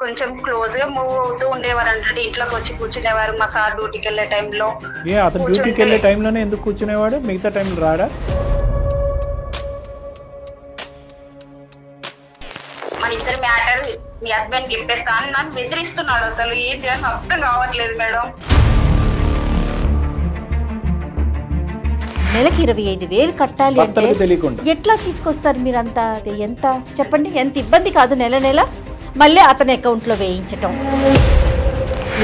కొంచెం క్లోజ్ గా మూవ్ అవుతూ ఉండేవారు అంటే ఇంట్లోకి వచ్చి కూర్చునేవారు మా సార్ డ్యూటీకి వెళ్ళే టైంలో. అతను డ్యూటీకి వెళ్ళే టైంలోనే ఎందుకు కూర్చునేవాడు, మిగతా టైంలో రాడా? మన ఇద్దరు మ్యాటర్ మీ హస్బెండ్ చెప్పేస్తా అని నన్ను బెదిరిస్తున్నాడు. అసలు ఏంటి అని అర్థం కావట్లేదు మేడం. నెలకి 25,000 కట్టాలి అంటే ఎట్లా తీసుకొస్తారు మీరంతా? అది ఎంత చెప్పండి, ఎంత ఇబ్బంది కాదు నెల నెల మళ్ళీ అతని అకౌంట్లో వేయించటం.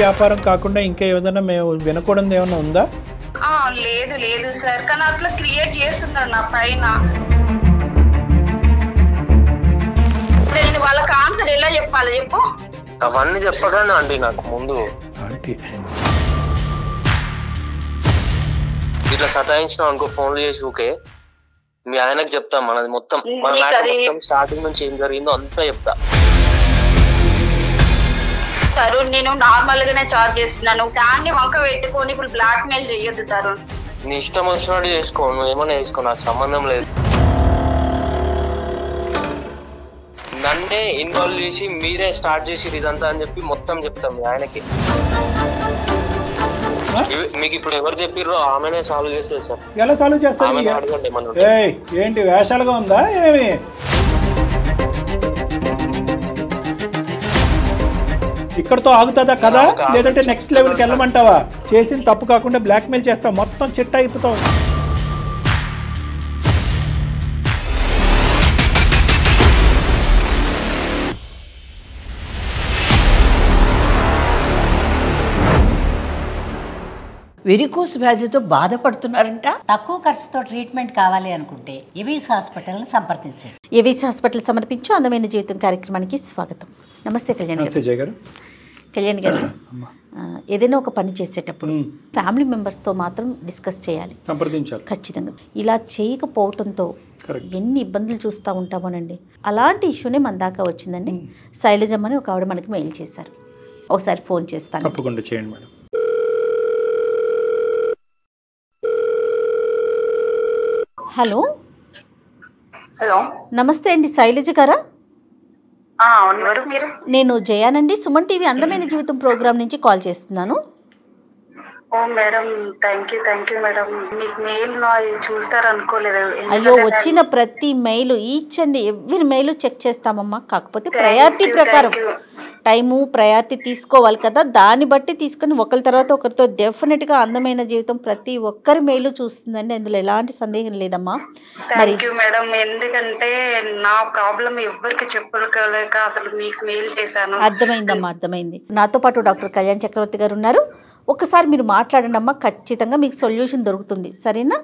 వ్యాపారం కాకుండా ఇంకా ఏదైనా మేము వినకూడదు ఏమైనా ఉందా? లేదు లేదు సార్, కానీ అట్లా క్రియేట్ చేస్తున్నాడు నా పైన. నేను వాళ్ళకి ఆన్సర్ ఎలా చెప్పాలి చెప్పు? అవన్నీ చెప్పగానే ఆంటీ నాకు ముందు ఇట్లా సతాయించినావు అనుకో ఫోన్లు చేసి ఊకే మీ ఆయనకు చెప్తాం మనది మొత్తం, మన స్టార్టింగ్ నుంచి ఏం జరిగిందో అంతా చెప్తా. తరుణ్ నేను నార్మల్ గానే చార్జ్ చేస్తున్నాను, దాన్ని వంక పెట్టుకొని ఇప్పుడు బ్లాక్ మెయిల్ చెయ్యొద్దు తరుణ్. నీ ఇష్టం వచ్చినట్టు చేసుకో, నువ్వు ఏమన్నా చేసుకో, నాకు సంబంధం లేదు. నన్నే ఇన్వాల్వ్ చేసి మీరే స్టార్ట్ చేసి ఇదంతా అని చెప్పి మొత్తం చెప్తాం మీ ఆయనకి. మీకు ఇప్పుడు ఎవరు చెప్పిర్రో ఆమెనే సాల్వ్ చేస్తారు సార్. ఎలా సాల్వ్ చేస్తారు? అడగండి మనం. ఏంటి వేషాలుగా ఉందా ఏమి? ఇక్కడతో ఆగుతుందా కదా, లేదంటే నెక్స్ట్ లెవెల్కి వెళ్ళమంటావా? చేసిన తప్పు కాకుండా బ్లాక్మెయిల్ చేస్తావు, మొత్తం చిట్ట అయిపోతావు. వెరికోస్ వ్యాధితో బాధపడుతున్నారంట. తక్కువ ఖర్చుతో ట్రీట్మెంట్ కావాలి అనుకుంటే ఎవిస్ హాస్పిటల్ని సంప్రదించండి. ఎవిస్ హాస్పిటల్ సమర్పించు అందమైన జీవితం కార్యక్రమానికి స్వాగతం. నమస్తే కళ్యాణ్ గారు. కళ్యాణ్ గారు, ఏదైనా ఒక పని చేసేటప్పుడు ఫ్యామిలీ మెంబర్స్తో మాత్రం డిస్కస్ చేయాలి, సంప్రదించాలి ఖచ్చితంగా. ఇలా చేయకపోవడంతో ఎన్ని ఇబ్బందులు చూస్తూ ఉంటామోనండి. అలాంటి ఇష్యూనే మన దాకా వచ్చిందండి. శైలజమ్మని ఒక ఆవిడ మనకి మెయిల్ చేశారు, ఒకసారి ఫోన్ చేస్తాను. తప్పకుండా చేయండి మేడం. హలో హలో, నమస్తే అండి, శైలజ గారా? ఎవరు మీరు? నేను జయానండి, సుమన్ టీవీ అందమైన జీవితం ప్రోగ్రామ్ నుంచి కాల్ చేస్తున్నాను. ఓ మేడం, థ్యాంక్ యూ మేడం. మీకు మెయిల్ చూస్తారు అనుకోలేదు. అయ్యో, వచ్చిన ప్రతి mail, each and every mail check చేస్తామమ్మా. కాకపోతే ప్రయారిటీ ప్రకారం టైము ప్రయారిటీ తీసుకోవాలి కదా, దాన్ని బట్టి తీసుకొని ఒకరి తర్వాత ఒకరితో డెఫినెట్గా అందమైన జీవితం ప్రతి ఒక్కరి మెయిల్ చూస్తుందండి, అందులో ఎలాంటి సందేహం లేదమ్మా. థ్యాంక్ యూ మేడం, ఎందుకంటే నా ప్రాబ్లం ఎవరికి చెప్పుకోలేక అసలు మీకు మెయిల్ చేశాను. అర్థమైందమ్మా, అర్థమైంది. నాతో పాటు డాక్టర్ కళ్యాణ్ చక్రవర్తి గారు ఉన్నారు, ఒక్కసారి మీరు మాట్లాడండి అమ్మా, ఖచ్చితంగా మీకు సొల్యూషన్ దొరుకుతుంది, సరేనా?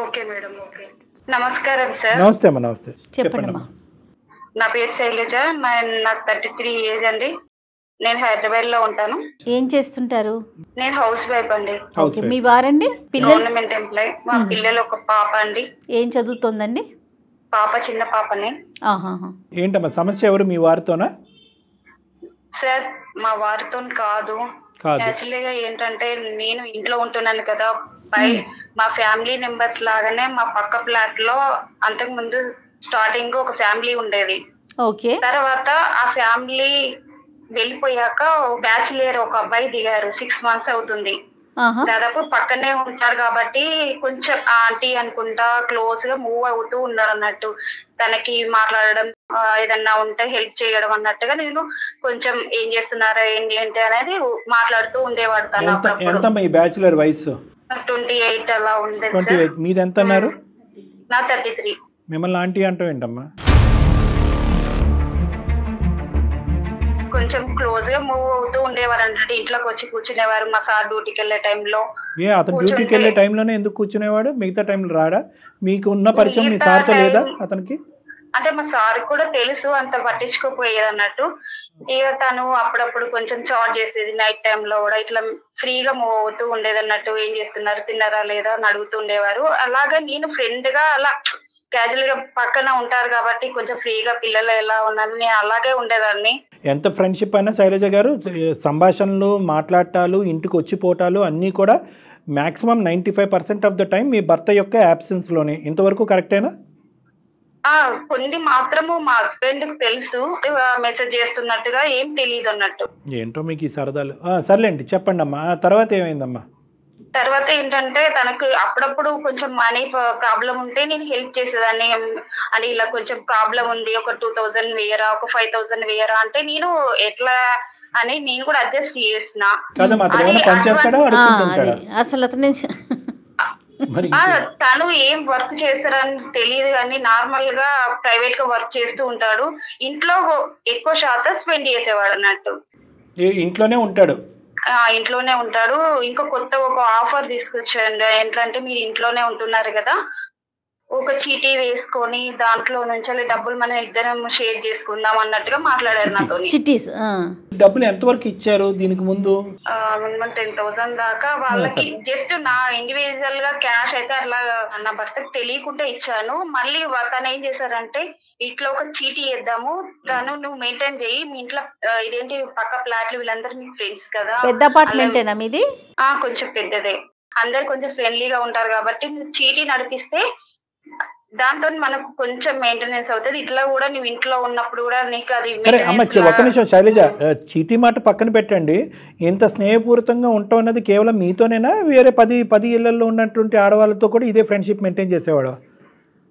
Okay madam, okay. నమస్కారం సార్. నమస్తే అమ్మా. నమస్తే, చెప్పండి అమ్మా. నా పేరు శైలజ, నాకు 33 ఏజ్ అండి. నేను హైదరాబాద్ లో ఉంటాను. ఏం చేస్తుంటారు? నేను హౌస్ వైఫ్ అండి. మీ వారండి? Government employee. మా పిల్లలు ఒక పాప అండి. ఏం చదువుతోందండి? పాప చిన్న పాపని. ఏంటమ్మా సమస్య? ఎవరు, మీ వారితోనా? సార్ మా వారితో కాదు, యాక్చువల్గా ఏంటంటే నేను ఇంట్లో ఉంటున్నాను కదా, మా ఫ్యామిలీ మెంబర్స్ లాగానే మా పక్క ఫ్లాట్ లో అంతకు ముందు స్టార్టింగ్ ఒక ఫ్యామిలీ ఉండేది. తర్వాత ఆ ఫ్యామిలీ వెళ్ళిపోయాక బ్యాచిలర్ ఒక అబ్బాయి దిగారు. 6 months అవుతుంది. దాదాపు పక్కనే ఉంటారు కాబట్టి కొంచెం ఆంటీ అనుకుంటా క్లోజ్ గా మూవ్ అవుతూ ఉన్నారు అన్నట్టు. తనకి మాట్లాడడం, ఏదన్నా ఉంటే హెల్ప్ చేయడం అన్నట్టుగా నేను కొంచెం ఏం చేస్తున్నారా ఏంటి అంటే అనేది మాట్లాడుతూ ఉండేవాడు. తను 28 అలా ఉండేది. నా 33. మిమ్మల్ని ఆంటీ అంటావు ఏంటమ్మా? కొంచెం క్లోజ్ గా మూవ్ అవుతూ ఉండేవారు అంటే ఇంట్లోకి వచ్చి కూర్చునేవారు మా సార్ డ్యూటీకి వెళ్ళే టైంలో. అతను డ్యూటీకి వెళ్ళే టైంలోనే ఎందుకు కూర్చునేవాడు, మిగతా టైంలో రాడా? మీకు ఉన్న పరిచయం మీ సార్తో లేదా అతనికి? అంటే మా సార్ కూడా తెలుసు, అంత పట్టించుకోపోయేది అన్నట్టు. ఇక తను అప్పుడప్పుడు కొంచెం చార్జ్ చేసేది నైట్ టైంలో కూడా, ఇట్లా ఫ్రీగా మూవ్ అవుతూ ఉండేది అన్నట్టు. ఏం చేస్తున్నారు, తిన్నారా లేదా అని అడుగుతూ ఉండేవారు. అలాగా నేను ఫ్రెండ్ గా అలా క్యాజువల్ గా పక్కన ఉంటారు కాబట్టి కొంచెం ఫ్రీగా పిల్లలు ఎలా ఉన్నారు నేను అలాగే ఉండేదాన్ని. ఎంత ఫ్రెండ్షిప్ అయినా శైలజ గారు, సంభాషణలు, మాట్లాడటాలు, ఇంటికి వచ్చిపోవటాలు అన్నీ కూడా మాక్సిమం 95% ఆఫ్ ద టైం మీ భర్త యొక్క యాబ్సెన్స్లోనే. ఇంతవరకు కరెక్టేనా? కొన్ని మాత్రము మా హస్బెండ్ కి తెలుసు, మెసేజ్ చేస్తున్నట్టుగా ఏం తెలియదు అన్నట్టు. ఏంటో మీకు ఈ సరదాలు. సర్లేండి చెప్పండి అమ్మా, తర్వాత ఏమైందమ్మా? తర్వాత ఏంటంటే తనకు అప్పుడప్పుడు కొంచెం మనీ ప్రాబ్లం ఉంటే నేను హెల్ప్ చేసేదాన్ని. అని ఇలా కొంచెం ప్రాబ్లం ఉంది, ఒక 2000 వేయరా, ఒక 5000 వేయరా అంటే నేను ఎట్లా అని నేను కూడా అడ్జస్ట్ చేసిన. అసలు అతను తను ఏం వర్క్ చేస్తారని తెలియదు కానీ నార్మల్ గా ప్రైవేట్ గా వర్క్ చేస్తూ ఉంటాడు. ఇంట్లో ఎక్కువ శాతం స్పెండ్ చేసేవాడు అన్నట్టు. ఇంట్లోనే ఉంటాడు. ఇంట్లోనే ఉంటాడు. ఇంకా కొత్త ఒక ఆఫర్ తీసుకొచ్చాడు. ఏంటంటే మీరు ఇంట్లోనే ఉంటున్నారు కదా, ఒక చీటీ వేసుకొని దాంట్లో నుంచి డబ్బులు మనం ఇద్దరం షేర్ చేసుకుందాం అన్నట్టుగా మాట్లాడారు నాతో. డబ్బులు ఎంత వరకు ఇచ్చారు దీనికి ముందు? మినిమం 10,000 దాకా వాళ్ళకి. జస్ట్ నా ఇండివిజువల్ గా క్యాష్ అయితే అట్లా నా భర్తకు తెలియకుండా ఇచ్చాను. మళ్ళీ తను ఏం చేశారంటే ఇట్లా ఒక చీటీ వేద్దాము, తను నువ్వు మెయింటైన్ చెయ్యి, మీ ఇంట్లో ఇదేంటి పక్క ఫ్లాట్లు వీళ్ళందరూ మీకు ఫ్రెండ్స్ కదా. పెద్ద అపార్ట్మెంటేనా మీది? కొంచెం పెద్దదే, అందరు కొంచెం ఫ్రెండ్లీగా ఉంటారు కాబట్టి నువ్వు చీటీ నడిపిస్తే దాంతో మనకు కొంచెం మెయింటెనెన్స్ అవుతుంది. ఇట్లా కూడా నువ్వు ఇంట్లో ఉన్నప్పుడు కూడా నీకు అది. ఒక్క నిమిషం శైలజ, చీటీ మాట పక్కన పెట్టండి. ఇంత స్నేహపూరితంగా ఉంటాం అన్నది కేవలం మీతోనేనా, వేరే 10 ఇళ్లలో ఉన్నటువంటి ఆడవాళ్ళతో కూడా ఇదే ఫ్రెండ్షిప్ మెయింటైన్ చేసేవాడు?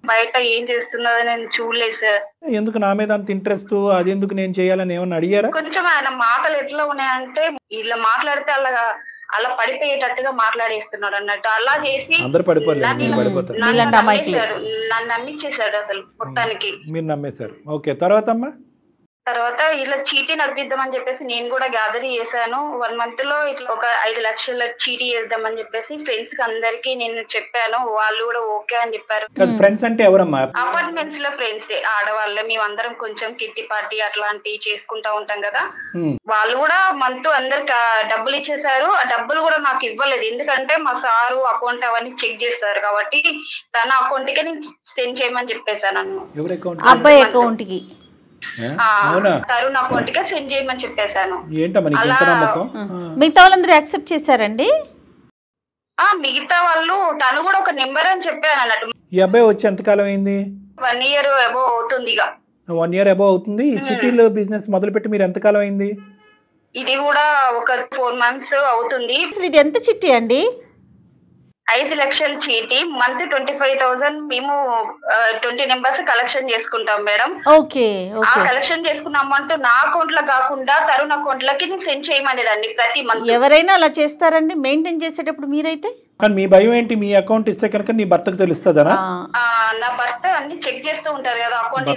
బయట ఏం చేస్తున్నదో నేను చూడలేదు సార్. ఎందుకు నా మీద అంత ఇంట్రెస్ట్, అది ఎందుకు నేను చేయాలని ఏమన్నా అడిగారా? కొంచెం ఆయన మాటలు ఎట్లా ఉన్నాయంటే ఇలా మాట్లాడితే అలా పడిపోయేటట్టుగా మాట్లాడేస్తున్నాడు అన్నట్టు. అలా చేసి నన్ను నమ్మించేశాడు అసలు మొత్తానికి. మీరు నమ్మేశారు. ఓకే, తర్వాత ఇలా చీటీ నడిపిద్దామని చెప్పేసి నేను కూడా గ్యాదర్ చేశాను. 1 month లో ఇట్లా ఒక 5 లక్షల చీటీ చేద్దామని చెప్పేసి ఫ్రెండ్స్ కి అందరికి నేను చెప్పాను. వాళ్ళు కూడా ఓకే అని చెప్పారు. ఫ్రెండ్స్ అంటే ఎవరమ్మా? అపార్ట్మెంట్స్ లో ఫ్రెండ్స్, ఆడవాళ్ళే. మేమందరం కొంచెం కిట్టి పార్టీ అట్లాంటివి చేసుకుంటా ఉంటాం కదా. వాళ్ళు కూడా మంత్ అందరికి డబ్బులు ఇచ్చేసారు. ఆ డబ్బులు కూడా నాకు ఇవ్వలేదు, ఎందుకంటే మా సారు అకౌంట్ అవన్నీ చెక్ చేస్తారు కాబట్టి తన అకౌంట్ కి నేను సెండ్ చేయమని చెప్పేశాను. అబ్బాయి అకౌంట్ కి, తరుణ్ అకౌంట్ కి సెండ్ చేయమని చెప్పేశాను. మిగతా వాళ్ళందరూ యాక్సెప్ట్ చేశారండి? మిగతా వాళ్ళు తను కూడా ఒక నెంబర్ అని చెప్పాను అన్నట్టు. ఈ అబ్బాయి వచ్చి ఎంతకాలం అయింది? 1 year అబౌవ్ అవుతుంది. 1 year అబౌవ్ అవుతుంది. ఈ చిటీలో బిజినెస్ మొదలు పెట్టి మీరు ఎంతకాలం అయింది? ఇది కూడా ఒక 4 months అవుతుంది. ఇది ఎంత చిట్టి అండి? 5 లక్షల చీటీ, మంత్ 25,000. మేము 20 నెంబర్స్ కలెక్షన్ చేసుకుంటాం మేడం. ఆ కలెక్షన్ చేసుకున్న అమౌంట్ నా అకౌంట్ లో కాకుండా తరుణ్ అకౌంట్ లకి సెండ్ చేయమనేదాన్ని ప్రతి మంత్. ఎవరైనా అలా చేస్తారండి మెయింటైన్ చేసేటప్పుడు? మీరైతే మీ భయం ఏంటి? మీ అకౌంట్ ఇస్తే కనుక నీ భర్తకు తెలుస్తుందా? నా భర్త అన్ని చెక్ చేస్తూ ఉంటారు కదా అకౌంట్.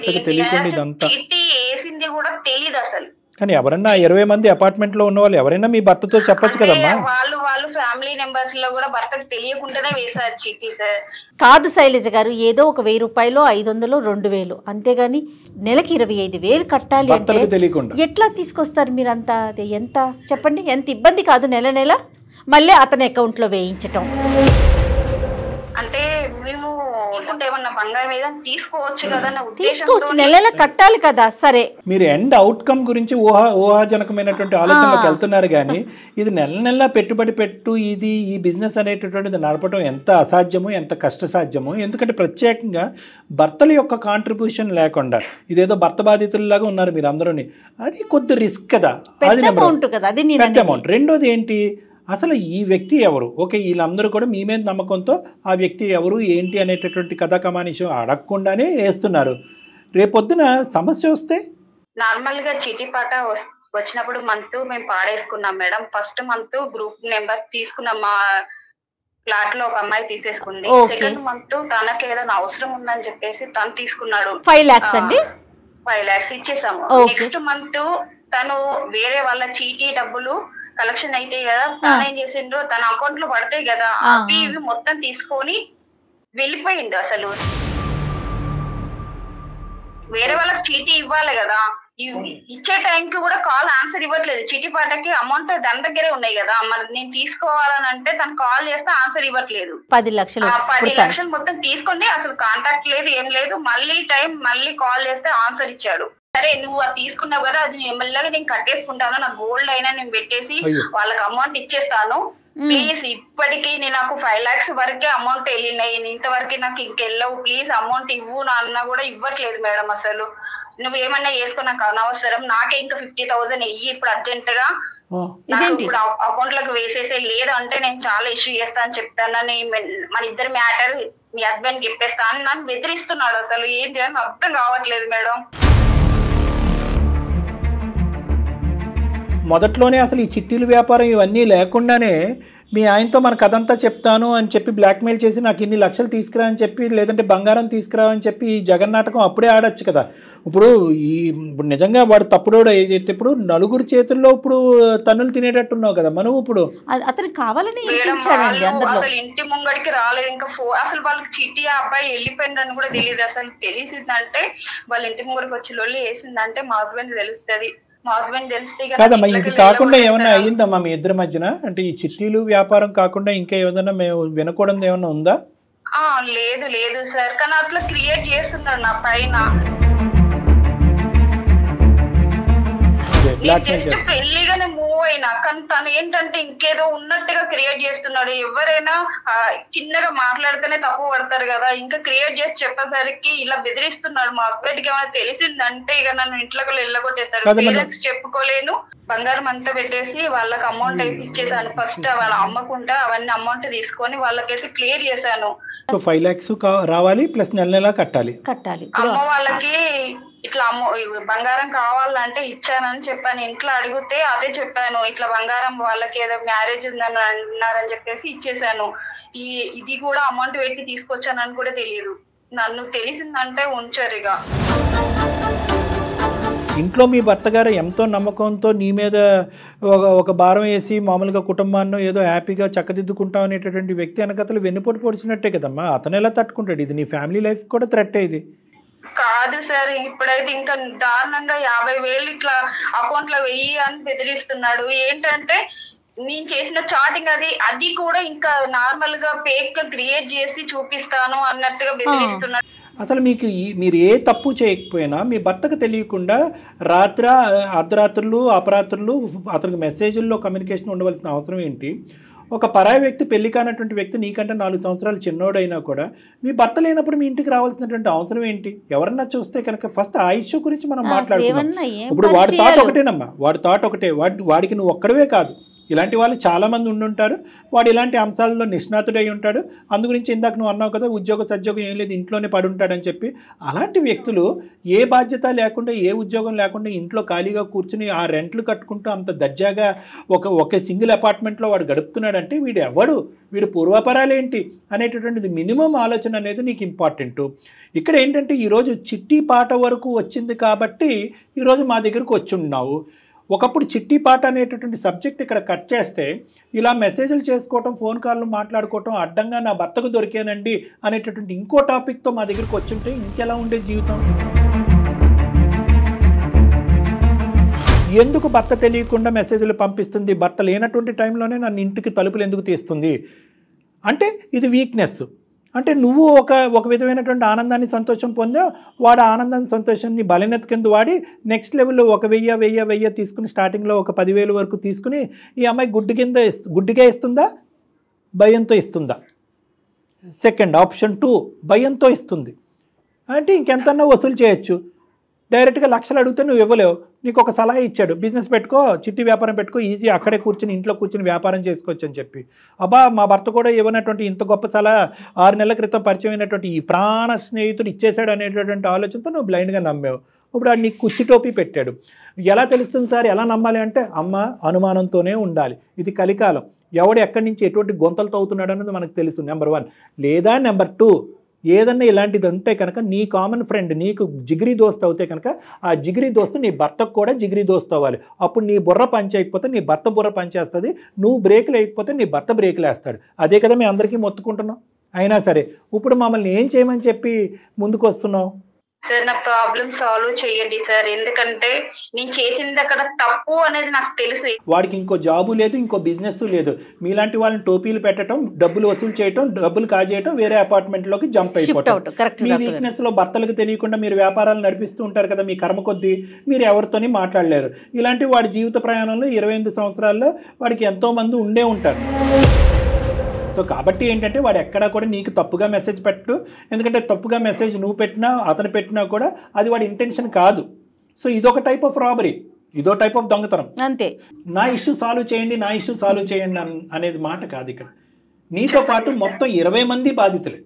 చీటీ వేసింది కూడా తెలియదు అసలు. కానీ ఎవరన్నా 20 మంది అపార్ట్మెంట్ లో ఉన్న వాళ్ళు ఎవరైనా మీ భర్తతో చెప్పొచ్చు కదమ్మా. వాళ్ళు ఫ్యామిలీ మెంబర్స్ లో కూడా భర్తకు తెలియకుండానే వేశారు చీటీ సార్. కాదు శైలజ గారు, ఏదో ఒక 1000 రూపాయలు, 500, 2000, అంతేగాని నెలకి 25,000 కట్టాలి అంటే ఎట్లా తీసుకొస్తారు మీరంతా? అది ఎంత చెప్పండి, ఎంత ఇబ్బంది కాదు నెల నెల మళ్ళీ అతని అకౌంట్ లో వేయించటం. అంటే మేము ఏమన్నా బంగారం మీద తీసుకోవచ్చు కదా అన్న ఉద్దేశంతో నెల కట్టాలి కదా. సరే, మీరు ఎండ్ అవుట్కమ్ గురించి ఊహాజనకమైనటువంటి ఆలోచనలోకి వెళ్తున్నారు కానీ ఇది నెల పెట్టుబడి పెట్టు, ఇది ఈ బిజినెస్ అనేటటువంటిది నడపడం ఎంత అసాధ్యమో, ఎంత కష్టసాధ్యమో. ఎందుకంటే ప్రత్యేకంగా భర్తల యొక్క కాంట్రిబ్యూషన్ లేకుండా ఇదేదో భర్త బాధితుల్లాగా ఉన్నారు మీరు అందరూని, అది కొద్ది రిస్క్ కదా. అది పెద్ద అమౌంట్. రెండోది ఏంటి, అసలు ఈ వ్యక్తి ఎవరు? ఓకే, వీళ్ళందరూ కూడా మీ మీద నమ్మకంతో ఆ వ్యక్తి ఎవరు ఏంటి అనేటటువంటి కథా కమానిషం అడగకుండానే వేస్తున్నారు. రేపొద్దున సమస్య వస్తే నార్మల్ గా చీటీ పాట వచ్చినప్పుడు మంత్ మేము పాడేసుకున్నాం మేడం. ఫస్ట్ మంత్ గ్రూప్ నెంబర్ తీసుకున్నాం, మా ఫ్లాట్ లో ఒక అమ్మాయి తీసేసుకుంది. సెకండ్ మంత్ తనకి ఏదైనా అవసరం ఉందని చెప్పేసి తను తీసుకున్నాడు. 5 lakhs అండి. 5 lakhs ఇచ్చేసాము. నెక్స్ట్ మంత్ తను వేరే వాళ్ళ చీటీ డబ్బులు కలెక్షన్ అయితే కదా, తను ఏం చేసిండు, తన అకౌంట్ లో పడతాయి కదా, అవి ఇవి మొత్తం తీసుకొని వెళ్ళిపోయిండు. అసలు వేరే వాళ్ళకి చీటీ ఇవ్వాలి కదా, ఇచ్చే టైంకి కూడా కాల్ ఆన్సర్ ఇవ్వట్లేదు. చీటీ పాటకి అమౌంట్ దాని దగ్గరే ఉన్నాయి కదా, మరి నేను తీసుకోవాలని అంటే తను కాల్ చేస్తే ఆన్సర్ ఇవ్వట్లేదు. 10 లక్షలు మొత్తం తీసుకొని అసలు కాంటాక్ట్ లేదు, ఏం లేదు. మళ్ళీ కాల్ చేస్తే ఆన్సర్ ఇచ్చాడు. సరే నువ్వు అది తీసుకున్నావు కదా, అది మెల్లగా నేను కట్టేసుకుంటాను, నాకు గోల్డ్ అయినా నేను పెట్టేసి వాళ్ళకి అమౌంట్ ఇచ్చేస్తాను, ప్లీజ్ ఇప్పటికీ నాకు 5 lakhs వరకే అమౌంట్ వెళ్ళినాయి, ఇంతవరకు నాకు ఇంకెళ్ళవు, ప్లీజ్ అమౌంట్ ఇవ్వు అన్నా కూడా ఇవ్వట్లేదు మేడం. అసలు నువ్వేమన్నా చేసుకో, నాకు అనవసరం, నాకే ఇంకా 50,000 వెయ్యి ఇప్పుడు అర్జెంట్ గా ఇప్పుడు అకౌంట్ లోకి వేసేసే, లేదు అంటే నేను చాలా ఇష్యూ చేస్తా అని చెప్తానని, మన ఇద్దరు మ్యాటర్ మీ హస్బెండ్ చెప్పేస్తా అని నన్ను బెదిరిస్తున్నాడు. అసలు ఏం చేయాలని అర్థం కావట్లేదు మేడం. మొదట్లోనే అసలు ఈ చిట్టీలు వ్యాపారం ఇవన్నీ లేకుండానే మీ ఆయనతో మన కథంతా చెప్తాను అని చెప్పి బ్లాక్మెయిల్ చేసి నాకు ఇన్ని లక్షలు తీసుకురా అని చెప్పి, లేదంటే బంగారం తీసుకురా అని చెప్పి ఈ జగన్నాటకం అప్పుడే ఆడొచ్చు కదా. ఇప్పుడు ఇప్పుడు నిజంగా వాడు తప్పుడోడు అయితే ఇప్పుడు నలుగురు చేతుల్లో ఇప్పుడు తన్నులు తినేటట్టున్నావు కదా మనం. ఇప్పుడు అతనికి కావాలని అసలు ఇంటి ముంగడికి రాలేదు, ఇంకా అసలు వాళ్ళకి చిట్టి ఆ అబ్బాయి వెళ్ళిపోయిందని కూడా తెలియదు. అసలు తెలిసిందంటే వాళ్ళ ఇంటి ముంగడికి వచ్చి లొల్లి వేసిందంటే మా హస్బెండ్ తెలుస్తుంది. మా హస్బెండ్ తెలిస్తే కాదమ్మా, ఇది కాకుండా ఏమన్నా అయ్యిందమ్మా మీ ఇద్దరి మధ్యన? అంటే ఈ చిట్టీలు వ్యాపారం కాకుండా ఇంకా ఏదైనా మేము వినకూడదు ఏమన్నా ఉందా? లేదు లేదు సార్, కానీ అట్లా క్రియేట్ చేస్తున్నారు నా పైన. జస్ట్ ఫ్రెండ్లీగానే మూవ్ అయినా, కానీ తను ఏంటంటే ఇంకేదో ఉన్నట్టుగా క్రియేట్ చేస్తున్నాడు. ఎవరైనా చిన్నగా మాట్లాడితేనే తప్పు పడతారు కదా, ఇంకా క్రియేట్ చేసి చెప్పేసరికి ఇలా బెదిరిస్తున్నాడు. మా హస్బెండ్ కి ఏమైనా తెలిసిందంటే ఇక నన్ను ఇంట్లోకి వెళ్ళగొట్టేస్తారు. పేరెంట్స్ చెప్పుకోలేను, బంగారం అంతా పెట్టేసి వాళ్ళకి అమౌంట్ అయితే ఇచ్చేసాను. ఫస్ట్ వాళ్ళ అమ్మకుంటా అవన్నీ అమౌంట్ తీసుకొని వాళ్ళకైతే క్లియర్ చేశాను. 5 lakhs రావాలి ప్లస్ నెల నెలా కట్టాలి. అమ్మ వాళ్ళకి ఇట్లా బంగారం కావాలంటే ఇచ్చానని చెప్పాను. ఇంట్లో అడిగితే అదే చెప్పాను, ఇట్లా బంగారం వాళ్ళకి ఏదో మ్యారేజ్ ఉందని అన్నారని చెప్పేసి ఇచ్చేసాను. ఇది కూడా అమౌంట్ పెట్టి తీసుకొచ్చానని కూడా తెలియదు. నన్ను తెలిసిందంటే ఉంచరిగా. ఇంట్లో మీ భర్త గారు ఎంతో నమ్మకంతో నీ మీద ఒక భారం వేసి మామూలుగా కుటుంబాన్ని ఏదో హ్యాపీగా చక్కదిద్దుకుంటాం అనేటటువంటి వ్యక్తి వెనకతలు వెన్నుపోటు పొడిచినట్టే కదమ్మా. అతను ఎలా తట్టుకుంటాడు? ఇది నీ ఫ్యామిలీ లైఫ్ కూడా థ్రెట్. ఇది కాదు సార్, ఇప్పుడైతే ఇంకా దారుణంగా 50,000 ఇట్లా అకౌంట్ లో వెయ్యి అని బెదిరిస్తున్నాడు. ఏంటంటే నేను చేసిన చాటింగ్ అది కూడా ఇంకా నార్మల్ గా ఫేక్ గా క్రియేట్ చేసి చూపిస్తాను అన్నట్టుగా బెదిరిస్తున్నాడు. అసలు మీరు ఏ తప్పు చేయకపోయినా మీ భర్తకు తెలియకుండా అర్ధరాత్రులు అపరాత్రులు అతనికి మెసేజ్ల్లో కమ్యూనికేషన్ ఉండవలసిన అవసరం ఏంటి? ఒక పరాయి వ్యక్తి, పెళ్లి కానటువంటి వ్యక్తి, నీకంటే 4 సంవత్సరాలు చిన్నోడైనా కూడా మీ భర్త లేనప్పుడు మీ ఇంటికి రావాల్సినటువంటి అవసరం ఏంటి? ఎవరన్నా చూస్తే కనుక ఫస్ట్ ఆ ఇష్యూ గురించి మనం మాట్లాడుతున్నాం. ఇప్పుడు వాడి థాట్ ఒకటేనమ్మా, వాడి థాట్ ఒకటే. వాడికి నువ్వు ఒక్కడవే కాదు, ఇలాంటి వాళ్ళు చాలామంది ఉండుంటారు. వాడు ఇలాంటి అంశాలలో నిష్ణాతుడై ఉంటాడు. అందు గురించి ఇందాక నువ్వు అన్నావు కదా, ఉద్యోగం ఏం లేదు ఇంట్లోనే పడి ఉంటాడని చెప్పి. అలాంటి వ్యక్తులు ఏ బాధ్యత లేకుండా, ఏ ఉద్యోగం లేకుండా ఇంట్లో ఖాళీగా కూర్చుని ఆ రెంట్లు కట్టుకుంటూ అంత దర్జాగా ఒక సింగిల్ అపార్ట్మెంట్లో వాడు గడుపుతున్నాడంటే వీడు పూర్వాపరాలేంటి అనేటటువంటిది మినిమం ఆలోచన అనేది నీకు ఇంపార్టెంట్. ఇక్కడ ఏంటంటే ఈరోజు చిట్టి పాట వరకు వచ్చింది కాబట్టి ఈరోజు మా దగ్గరకు వచ్చి ఉన్నావు. ఒకప్పుడు చిట్టి పాట అనేటటువంటి సబ్జెక్ట్ ఇక్కడ కట్ చేస్తే ఇలా మెసేజ్లు చేసుకోవటం, ఫోన్ కాల్లు మాట్లాడుకోవటం, అడ్డంగా నా భర్తకు దొరికానండి అనేటటువంటి ఇంకో టాపిక్తో మా దగ్గరికి వచ్చుంటే ఇంకెలా ఉండే జీవితం? ఎందుకు భర్త తెలియకుండా మెసేజ్లు పంపిస్తుంది? భర్త లేనటువంటి టైంలోనే నన్ను ఇంటికి తలుపులు ఎందుకు తీస్తుంది అంటే ఇది వీక్నెస్. అంటే నువ్వు ఒక విధమైనటువంటి ఆనందాన్ని, సంతోషం పొందావు. వాడు ఆనందాన్ని, సంతోషాన్ని బలనెత్త కింద వాడి నెక్స్ట్ లెవెల్లో 1,000 తీసుకుని స్టార్టింగ్లో ఒక 10,000 వరకు తీసుకుని ఈ అమ్మాయి గుడ్డిగా ఇస్తుందా, భయంతో ఇస్తుందా? సెకండ్ ఆప్షన్ 2, భయంతో ఇస్తుంది అంటే ఇంకెంతన్నా వసూలు చేయొచ్చు. డైరెక్ట్గా లక్షలు అడిగితే నువ్వు ఇవ్వలేవు. నీకు ఒక సలహా ఇచ్చాడు, బిజినెస్ పెట్టుకో, చిట్టి వ్యాపారం పెట్టుకో, ఈజీ అక్కడే కూర్చుని ఇంట్లో కూర్చుని వ్యాపారం చేసుకోవచ్చు అని చెప్పి. మా భర్త కూడా ఇవ్వనటువంటి ఇంత గొప్ప సలహా 6 నెలల క్రితం పరిచయం అయినటువంటి ఈ ప్రాణ స్నేహితుడు ఇచ్చేశాడు అనేటటువంటి ఆలోచనతో నువ్వు బ్లైండ్గా నమ్మావు. ఇప్పుడు ఆడు నీకు కుర్చీ టోపీ పెట్టాడు. ఎలా తెలుస్తుంది సార్, ఎలా నమ్మాలి అంటే అనుమానంతోనే ఉండాలి. ఇది కలికాలం. ఎవడు ఎక్కడి నుంచి ఎటువంటి గొంతలు తవ్వుతున్నాడు అనేది మనకు తెలుసు, నెంబర్ 1. లేదా నెంబర్ 2, ఏదన్నా ఇలాంటిది ఉంటే కనుక నీ కామన్ ఫ్రెండ్, నీకు జిగిరి దోస్త్ అవుతే కనుక ఆ జిగిరి దోస్తు నీ భర్తకు కూడా జిగిరి దోస్త్ అవ్వాలి. అప్పుడు నీ బుర్ర పనిచేయకపోతే నీ భర్త బుర్ర పనిచేస్తుంది, నువ్వు బ్రేకులు వేయకపోతే నీ భర్త బ్రేకులు వేస్తాడు. అదే కదా మేము అందరికీ మొత్తుకుంటున్నాం. అయినా సరే ఇప్పుడు మమ్మల్ని ఏం చేయమని చెప్పి ముందుకు వస్తున్నావు? సార్ నా ప్రాబ్లం సాల్వ్ చేయండి సార్, ఎందుకంటే నేను చేసింది అక్కడ తప్పు అనేది నాకు తెలుసు. వాడికి ఇంకో జాబు లేదు, ఇంకో బిజినెస్ లేదు. మీలాంటి వాళ్ళని టోపీలు పెట్టడం, డబ్బులు వసూలు చేయటం, డబ్బులు కాజేయటం, వేరే అపార్ట్మెంట్ లోకి జంప్ అయిపోవటం. మీ వీక్నెస్ లో భర్తలకు తెలియకుండా మీరు వ్యాపారాలు నడిపిస్తూ ఉంటారు కదా, మీ కర్మ కొద్దీ మీరు ఎవరితోని మాట్లాడలేరు. ఇలాంటి వాడి జీవిత ప్రయాణంలో 28 సంవత్సరాల్లో వాడికి ఎంతో మంది ఉండే ఉంటారు. సో కాబట్టి ఏంటంటే వాడు ఎక్కడా కూడా నీకు తప్పుగా మెసేజ్ పెట్టు, ఎందుకంటే తప్పుగా మెసేజ్ నువ్వు పెట్టినా అతను పెట్టినా కూడా అది వాడి ఇంటెన్షన్ కాదు. సో ఇదొక టైప్ ఆఫ్ రాబరీ, ఇదో టైప్ ఆఫ్ దొంగతనం. అంతే. నా ఇష్యూ సాల్వ్ చేయండి, నా ఇష్యూ సాల్వ్ చేయండి అనేది మాట కాదు ఇక్కడ. నీతో పాటు మొత్తం 20 మంది బాధితులే.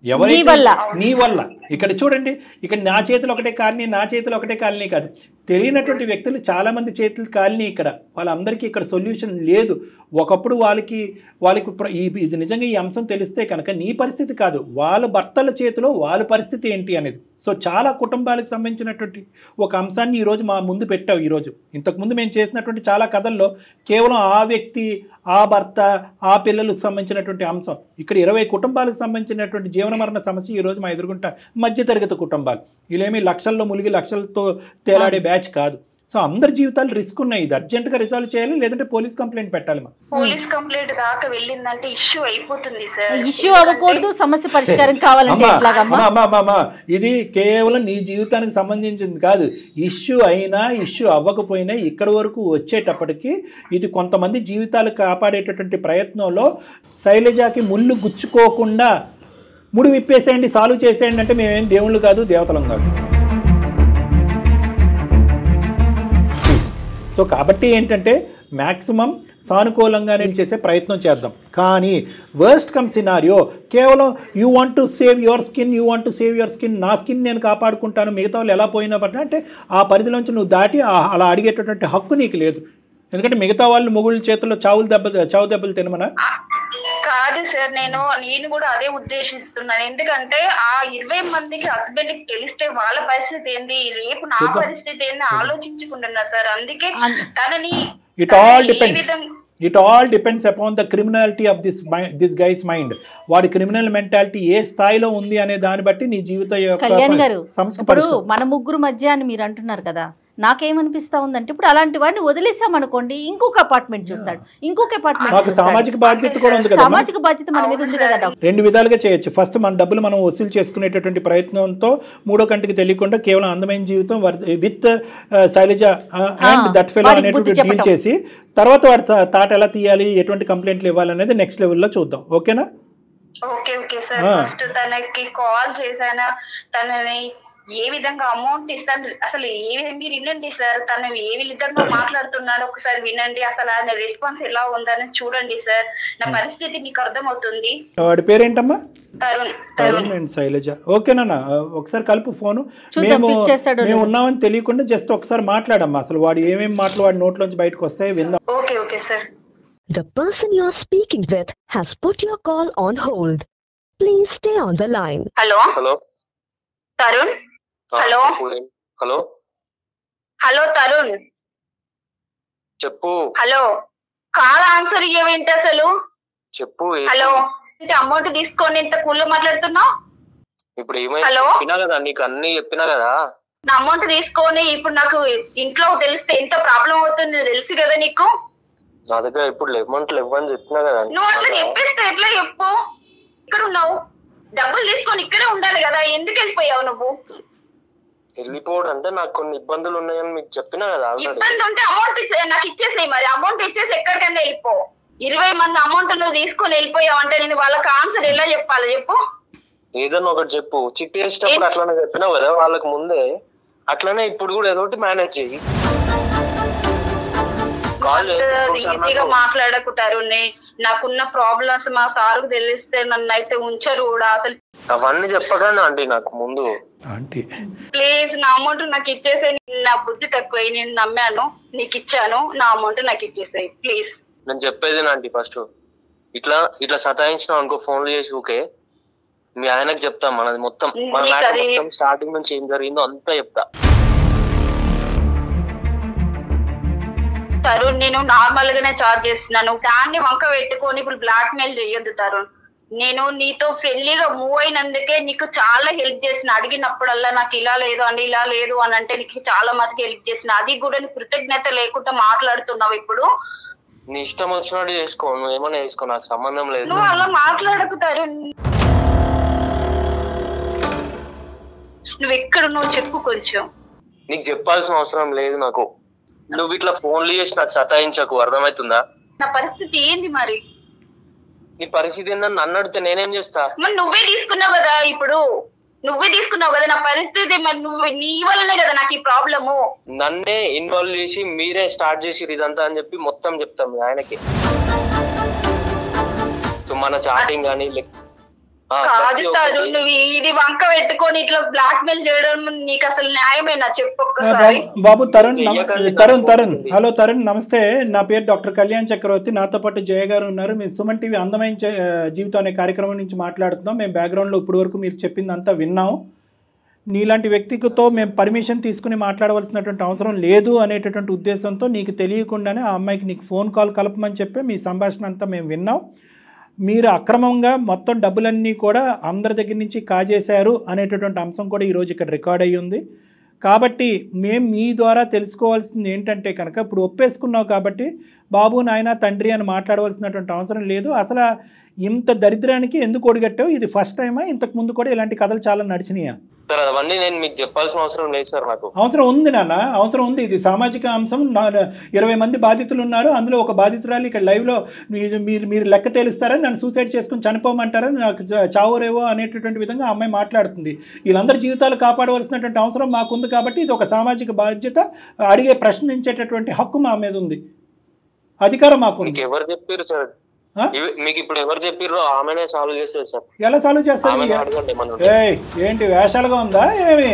ఎవరైతే నీ వల్ల ఇక్కడ చూడండి, ఇక్కడ నా చేతులు ఒకటే కాలనీ, నా చేతులు ఒకటే కాలనీ కాదు, తెలియనటువంటి వ్యక్తులు చాలా మంది చేతులు కాలనీ. ఇక్కడ వాళ్ళందరికీ ఇక్కడ సొల్యూషన్ లేదు. ఒకప్పుడు వాళ్ళకి ఇది నిజంగా ఈ అంశం తెలిస్తే కనుక నీ పరిస్థితి కాదు, వాళ్ళ భర్తల చేతిలో వాళ్ళ పరిస్థితి ఏంటి అనేది. సో చాలా కుటుంబాలకు సంబంధించినటువంటి ఒక అంశాన్ని ఈరోజు మా ముందు పెట్టావు. ఈరోజు ఇంతకుముందు మేము చేసినటువంటి చాలా కథల్లో కేవలం ఆ వ్యక్తి, ఆ భర్త, ఆ పిల్లలకు సంబంధించినటువంటి అంశం. ఇక్కడ 20 కుటుంబాలకు సంబంధించినటువంటి జీవన మరణ సమస్య ఈరోజు మా ఎదుర్కొంటా. మధ్యతరగతి కుటుంబాలు, వీళ్ళేమి లక్షల్లో ములిగి లక్షలతో తేలాడే బ్యాచ్ కాదు. సో అందరి జీవితాలు రిస్క్ ఉన్నాయి. ఇది అర్జెంట్ గా రిజాల్వ్ చేయాలి, లేదంటే పోలీస్ కంప్లైంట్ పెట్టాలి. పోలీస్ కంప్లైంట్ దాకా వెళ్ళిందంటే ఇష్యూ అయిపోతుంది సార్. ఇష్యూ అవ్వకూడదు, సమస్య పరిష్కారం కావాలంటే ఇది కేవలం నీ జీవితానికి సంబంధించింది కాదు. ఇష్యూ అయినా ఇష్యూ అవ్వకపోయినా ఇక్కడ వరకు వచ్చేటప్పటికి ఇది కొంతమంది జీవితాలు కాపాడేటటువంటి ప్రయత్నంలో శైలజకి ముళ్ళు గుచ్చుకోకుండా ముడి విప్పేసేయండి, సాల్వ్ చేసేయండి అంటే మేమేం దేవుళ్ళు కాదు, దేవతలం కాదు. సో కాబట్టి ఏంటంటే మ్యాక్సిమం సానుకూలంగానే చేసే ప్రయత్నం చేద్దాం. కానీ వర్స్ట్ కమ్ సినారియో కేవలం you want to save your skin, నా స్కిన్ నేను కాపాడుకుంటాను, మిగతా వాళ్ళు ఎలా పోయినా పట్టినా అంటే ఆ పరిధిలోంచి నువ్వు దాటి అలా అడిగేటటువంటి హక్కు నీకు లేదు. ఎందుకంటే మిగతా వాళ్ళు మొగుళ్ళ చేతుల్లో చావు దెబ్బలు తినమనా? కాదు సార్, నేను కూడా అదే ఉద్దేశిస్తున్నాను. ఎందుకంటే ఆ 20 మందికి హస్బెండ్ కి తెలిస్తే వాళ్ళ పరిస్థితి ఏంది, రేపు నా పరిస్థితి ఏంది ఆలోచించుకుంటున్నా సార్. అందుకే తనని it all depends upon the criminality of this guys mind. వాడి క్రిమినల్ మెంటాలిటీ ఏ స్థాయిలో ఉంది అనే దాన్ని బట్టి నీ జీవిత కళ్యాణ్ గారు, ఇప్పుడు మన ముగ్గురు మధ్య అని మీరు అంటున్నారు కదా, నాకేమనిపిస్తా ఉందంటే ఇప్పుడు అలాంటి వాడిని వదిలేసామనుకోండి, ఇంకొక అపార్ట్మెంట్ చూస్తాడు, ఇంకొక అపార్ట్మెంట్. సామాజిక బాధ్యత కూడా ఉంది కదా, సామాజిక బాధ్యత మన మీద ఉంది కదా. 2 విధాలుగా చేయొచ్చు. ఫస్ట్ మన డబ్బులు మనం వసూలు చేసుకునేటటువంటి ప్రయత్నంతో మూడో కంటికి తెలియకుండా కేవలం అందమైన జీవితం with Shailaja and that fellow అనేటువంటి డీల్ చేసి తర్వాత వాడి తాట ఎలా తీయాలి, ఎటువంటి కంప్లైంట్లు ఇవ్వాలనేది నెక్స్ట్ లెవెల్లో చూద్దాం. ఓకేనా? Okay sir. ఫస్ట్ తనకి కాల్ చేశానా, తనని ఏ విధంగా అమౌంట్ ఇస్తాను, అసలు మీరు వినండి సార్, తను ఏ విధంగా మాట్లాడుతున్నాడో ఒకసారి వినండి, అసలు ఆయన రెస్పాన్స్ ఎలా ఉందని చూడండి సార్. నా పరిస్థితి మీకు అర్థమవుతుంది. వాడి పేరేంటమ్మా? తరుణ్ అండ్ శైలజ. ఓకేనా? ఒకసారి కలుపు ఫోను. మేము ఉన్నామని తెలియకుండా జస్ట్ ఒకసారి మాట్లాడమ్మా, అసలు వాడు ఏమేమి మాటలు వాడి నోట్లోంచి బయటకు వస్తాయి విందాం. Okay sir. The person you are speaking with has put your call on hold. Please stay on the line. Hello Tarun. Hello Tarun చెప్పు. హలో, కాల్ ఆన్సర్ ఇయ్యవేంటి అసలు? చెప్పు. హలో, అమౌంట్ తీసుకొని ఇంత కూల్ మాట్లాడుతున్నావు? ఇప్పుడు ఏమైనా చెప్పినా కదా, నీకు అన్ని చెప్పినా కదా. నా అమౌంట్ తీసుకొని ఇప్పుడు నాకు ఇంట్లో తెలిస్తే ఎంత ప్రాబ్లం అవుతుంది తెలుసు కదా నీకు. నా దగ్గర ఇప్పుడు అమౌంట్ ఇవ్వని చెప్పినా కదా. నువ్వు అట్లా చెప్పేస్తే ఎట్లా చెప్పు? ఇక్కడ ఉన్నావు, డబ్బులు తీసుకొని ఇక్కడే ఉండాలి కదా, ఎందుకు వెళ్ళిపోయావు నువ్వు? వెళ్ళిపోవడం అంటే నాకు కొన్ని ఇబ్బందులు ఉన్నాయని మీకు చెప్పినా కదా. ఇబ్బంది ఉంటే అమౌంట్ నాకు ఇచ్చేసేయి, మరి అమౌంట్ ఇచ్చేసి ఎక్కడికైనా వెళ్ళిపో. 20 మంది అమౌంట్ నువ్వు తీసుకొని వెళ్ళిపోయావు అంటే నేను వాళ్ళకి ఆన్సర్ ఎలా చెప్పాలి చెప్పు? ఏదన్నా ఒకటి చెప్పు. చిట్టి వేసేటప్పుడు అట్లానే చెప్పినావు కదా వాళ్ళకి ముందే, అట్లానే ఇప్పుడు కూడా ఏదో ఒకటి మేనేజ్ చెయ్యి. ఈజీగా మాట్లాడకు తరుణ్, నాకున్న ప్రాబ్లమ్స్ మా సార్కు తెలిస్తే నన్ను అయితే ఉంచరు కూడా. అసలు అవన్నీ చెప్పగానే ఆంటీ నాకు ముందు ప్లీజ్ నా అమౌంట్ నాకు ఇచ్చేసే. నా బుద్ధి తక్కువ, నేను నమ్మాను, నీకు ఇచ్చాను, నా అమౌంట్ నాకు ఇచ్చేసాయి ప్లీజ్. నేను చెప్పేది ఆంటీ, ఫస్ట్ ఇట్లా సతాయించినావు అనుకో ఫోన్లు చేసి ఊకే మీ ఆయనకు చెప్తాం. మనది మొత్తం స్టార్టింగ్ నుంచి ఏం జరిగిందో అంతా చెప్తా. తరుణ్, నేను నార్మల్ గానే చార్జ్ చేస్తున్నాను, దాన్ని వంక పెట్టుకొని ఇప్పుడు బ్లాక్ మెయిల్ చెయ్యొద్దు తరుణ్. నేను నీతో ఫ్రెండ్లీగా మూవ్ అయినందుకే నీకు చాలా హెల్ప్ చేసిన. అడిగినప్పుడల్లా నాకు ఇలా లేదు అని ఇలా లేదు అని అంటే నీకు చాలా మందికి హెల్ప్ చేసిన. అది కూడా నీ కృతజ్ఞత లేకుండా మాట్లాడుతున్నావు. ఇప్పుడు నీ ఇష్టం వచ్చినట్టు చేసుకో, నువ్వు ఏమైనా చేసుకో, నాకు సంబంధం లేదు. నువ్వు అలా మాట్లాడకుతారు. నువ్వు ఎక్కడ నువ్వు చెప్పు కొంచెం. నీకు చెప్పాల్సిన అవసరం లేదు నాకు. నువ్వు ఇట్లా ఫోన్లు చేసి నాకు సతాయించకు, అర్థమవుతుందా? నా పరిస్థితి ఏంది మరి? నీ పరిస్థితి ఏందని నన్ను అడిగితే నేనేం చేస్తా? మరి నువ్వే తీసుకున్నావు కదా, ఇప్పుడు నువ్వే తీసుకున్నావు కదా నా పరిస్థితి. మరి నువ్వు నీ వల్లనే కదా నాకు ఈ ప్రాబ్లము. నన్నే ఇన్వాల్వ్ చేసి మీరే స్టార్ట్ చేసి ఇదంతా అని చెప్పి మొత్తం చెప్తాం ఆయనకి. సో మన చాటింగ్ కానీ కాదు సార్, నువ్వు ఇది వంక పెట్టుకొని ఇట్లా బ్లాక్ మెయిల్ చేయడం నీకు అసలు న్యాయమేనా చెప్పు ఒక్కసారి. బాబు తరుణ్ హలో తరుణ్, నమస్తే. నా పేరు డాక్టర్ కళ్యాణ్ చక్రవర్తి. నాతో పాటు జయ గారు ఉన్నారు. మేము సుమన్ టీవీ అందమైన జీవితం అనే కార్యక్రమం నుంచి మాట్లాడుతున్నాం. మేము బ్యాక్గ్రౌండ్లో ఇప్పటి వరకు మీరు చెప్పిందంతా విన్నాం. నీలాంటి వ్యక్తితో మేము పర్మిషన్ తీసుకుని మాట్లాడవలసినటువంటి అవసరం లేదు అనేటటువంటి ఉద్దేశంతో నీకు తెలియకుండానే ఆ అమ్మాయికి నీకు ఫోన్ కాల్ కలపమని చెప్పి మీ సంభాషణ అంతా మేము విన్నాం. మీరు అక్రమంగా మొత్తం డబ్బులన్నీ కూడా అందరి దగ్గర నుంచి కాజేశారు అనేటటువంటి అంశం కూడా ఈరోజు ఇక్కడ రికార్డ్ అయ్యి ఉంది. కాబట్టి మేము మీ ద్వారా తెలుసుకోవాల్సింది ఏంటంటే కనుక, ఇప్పుడు ఒప్పేసుకున్నావు కాబట్టి బాబు నాయన తండ్రి అని మాట్లాడవలసినటువంటి అవసరం లేదు. అసలు ఇంత దరిద్రానికి ఎందుకు ఒడిగట్టావు? ఇది ఫస్ట్ టైమా? ఇంతకు ముందు కూడా ఇలాంటి కథలు చాలా నడిచినాయా? సార్ అవన్నీ నేను మీకు చెప్పాల్సిన అవసరం లేదు సార్. నాకు అవసరం ఉంది నాన్న, అవసరం ఉంది. ఇది సామాజిక అంశం. 20 మంది బాధితులు ఉన్నారు. అందులో ఒక బాధితురాలు ఇక్కడ లైవ్లో మీరు లెక్క తేలుస్తారని, నన్ను సూసైడ్ చేసుకుని చనిపోమంటారని, నాకు చావురేవో అనేటటువంటి విధంగా ఆ అమ్మాయి మాట్లాడుతుంది. వీళ్ళందరి జీవితాలు కాపాడవలసినటువంటి అవసరం మాకుంది. కాబట్టి ఇది ఒక సామాజిక బాధ్యత. అడిగే ప్రశ్నించేటటువంటి హక్కు మా మీద ఉంది, అధికారం మాకు. ఎవరు చెప్పారు సార్? మీకు ఇప్పుడు ఎవరు చెప్పారో ఆమెనే సాల్వ్ చేస్తారు సార్. ఎలా సాల్వ్ చేస్తారు? ఏంటి వేషాలుగా ఉందా ఏమి?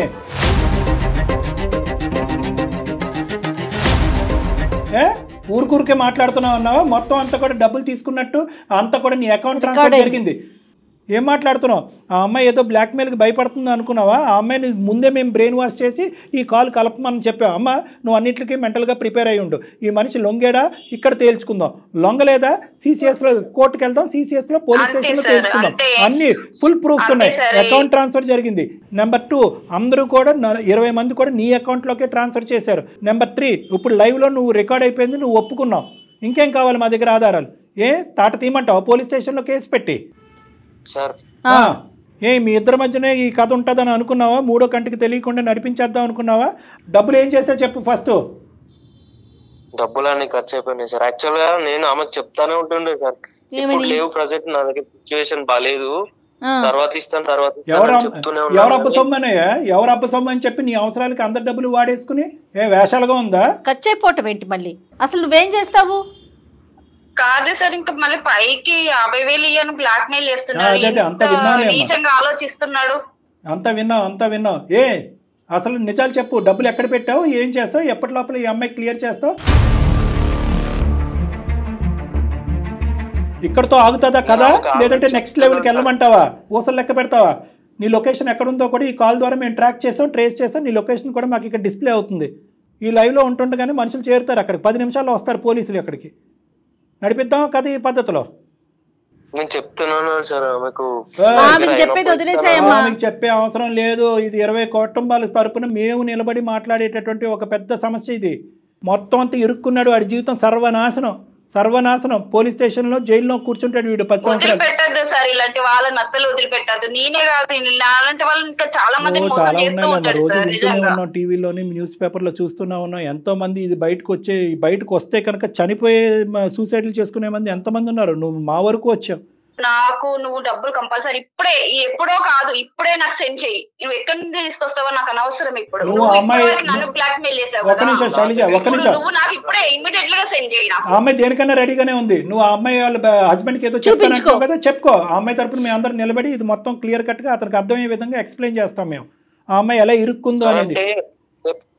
ఊరికే మాట్లాడుతున్నావు అన్నావా? మొత్తం అంతా కూడా డబ్బులు తీసుకున్నట్టు అంతా కూడా నీ అకౌంట్ ట్రాన్స్ఫర్ జరిగింది. ఏం మాట్లాడుతున్నావు? ఆ అమ్మాయి ఏదో బ్లాక్మెయిల్కి భయపడుతుంది అనుకున్నావా? ఆ అమ్మాయిని ముందే మేము బ్రెయిన్ వాష్ చేసి ఈ కాల్ కలపమని చెప్పాం. అమ్మ నువ్వు అన్నింటికి మెంటల్గా ప్రిపేర్ అయ్యి ఉండు. ఈ మనిషి లొంగేడా ఇక్కడ తేల్చుకుందాం, లొంగలేదా సిసిఎస్లో కోర్టుకు వెళ్దాం, సిసిఎస్లో పోలీస్ స్టేషన్లో తేల్చుకుందాం. అన్ని ఫుల్ ప్రూఫ్స్ ఉన్నాయి. అకౌంట్ ట్రాన్స్ఫర్ జరిగింది. నెంబర్ 2, అందరూ కూడా 20 మంది కూడా నీ అకౌంట్లోకే ట్రాన్స్ఫర్ చేశారు. నెంబర్ 3, ఇప్పుడు లైవ్లో నువ్వు రికార్డ్ అయిపోయింది, నువ్వు ఒప్పుకున్నావు. ఇంకేం కావాలి మా దగ్గర ఆధారాలు? తాట తీయమంటావు పోలీస్ స్టేషన్లో కేసు పెట్టి? మీ ఇద్దరి మధ్యనే ఈ కథ ఉంటుందని అనుకున్నావా? మూడో కంటికి తెలియకుండా నడిపించేద్దాం అనుకున్నావా? డబ్బులు ఏం చేసా చెప్పు ఫస్ట్. డబ్బులన్నీ ఖర్చు అయిపోయినాయి సార్. యాక్చువల్ గా నేను ఆమెకు చెప్తానే ఉంటుండే సార్, ఇప్పుడు లేవు ప్రజెంట్ నా దగ్గర సిచ్యువేషన్ బాగాలేదు, తర్వాత ఇస్తాను ఎవరు అబ్బ సొమ్మనయ్యా? ఎవరు అబ్బ సొమ్ము అని చెప్పి నీ అవసరాలకి అందరి డబ్బులు వాడేసుకుని వేషాలుగా ఉందా? ఖర్చు అయిపోవటం ఏంటి మళ్ళీ? అసలు నువ్వేం చేస్తావు? కాదు సార్, ఇంకా మళ్ళీ పైకి 50,000 ఇయ్యను బ్లాక్ మెయిల్ చేస్తున్నాడు, నీచంగా ఆలోచిస్తున్నాడు. అంతా విన్నావు. అసలు నిజాలు చెప్పు. డబ్బులు ఎక్కడ పెట్టావు? ఏం చేస్తావు? ఎప్పటి లోపల ఈ అమ్మాయి క్లియర్ చేస్తావు? ఇక్కడతో ఆగుతుందా కదా, లేదంటే నెక్స్ట్ లెవెల్కి వెళ్ళమంటావా? ఊసలు లెక్క పెడతావా? నీ లొకేషన్ ఎక్కడుందో కూడా ఈ కాల్ ద్వారా మేము ట్రాక్ చేసాం, ట్రేస్ చేసాం. నీ లొకేషన్ కూడా మాకు ఇక్కడ డిస్ప్లే అవుతుంది. ఈ లైవ్లో ఉంటుండగానే మనుషులు చేరుతారు అక్కడికి. 10 నిమిషాల్లో వస్తారు పోలీసులు అక్కడికి. నడిపిద్దాం కదా ఈ పద్ధతిలో. నేను చెప్తున్నాను సార్, చెప్పే అవసరం లేదు. ఇది 20 కుటుంబాల తరపున మేము నిలబడి మాట్లాడేటటువంటి ఒక పెద్ద సమస్య. ఇది మొత్తం అంతా ఇరుక్కున్నాడు. వాడి జీవితం సర్వనాశనం. పోలీస్ స్టేషన్ లో జైల్లో కూర్చుంటాడు వీడు 10 సంవత్సరాలు. వదిలిపెట్టద్దు సార్, ఇలాంటి వాళ్ళని అసలు వదిలిపెట్టద్దు. నేనే కాదు, అలాంటి వాళ్ళు ఇంకా చాలా మంది రోజు వింటూనే ఉన్నాం, టీవీలోని న్యూస్ పేపర్ లో చూస్తూనే ఉన్నాం. ఎంతో మంది ఇది బయటకు వస్తే కనుక చనిపోయే సూసైడ్లు చేసుకునే మంది ఎంతమంది ఉన్నారు. నువ్వు మా వరకు వచ్చావు. నాకు నువ్వు డబ్బులు కంపల్సరీ ఎప్పుడో కాదు, ఇప్పుడే నాకు సెండ్ చెయ్యి. నువ్వు ఎక్కడి నుంచి తీసుకొస్తావో నాకు అనవసరం. ఇప్పుడు నన్ను బ్లాక్ మెయిల్ చేసావు, నువ్వు నాకు ఇప్పుడే ఇమ్మీడియట్ గా సెండ్ చెయ్యి. ఆ అమ్మాయి దేనికన్నా రెడీగానే ఉంది. నువ్వు ఆ అమ్మాయి వాళ్ళ హస్బెండ్ కి ఏదో చెప్తాను కదా, చెప్పుకో. ఆ అమ్మాయి తరపున మేము అందరం నిలబడి ఇది మొత్తం క్లియర్ కట్ గా అతనికి అర్థమయ్యే విధంగా ఎక్స్ప్లెయిన్ చేస్తాం మేము. ఆ అమ్మాయి ఎలా ఇరుక్కుందో అనేది.